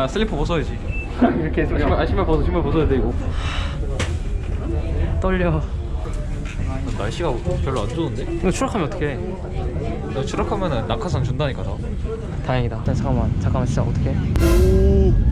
아 슬리퍼 벗어야지. 이렇게 해서 신발 벗어, 신발 벗어야 돼 이거. 떨려. 날씨가 별로 안 좋은데? 이거 추락하면 어떡해. 너 추락하면은 낙하산 준다니까 나. 다행이다. 잠깐만 진짜 어떡해.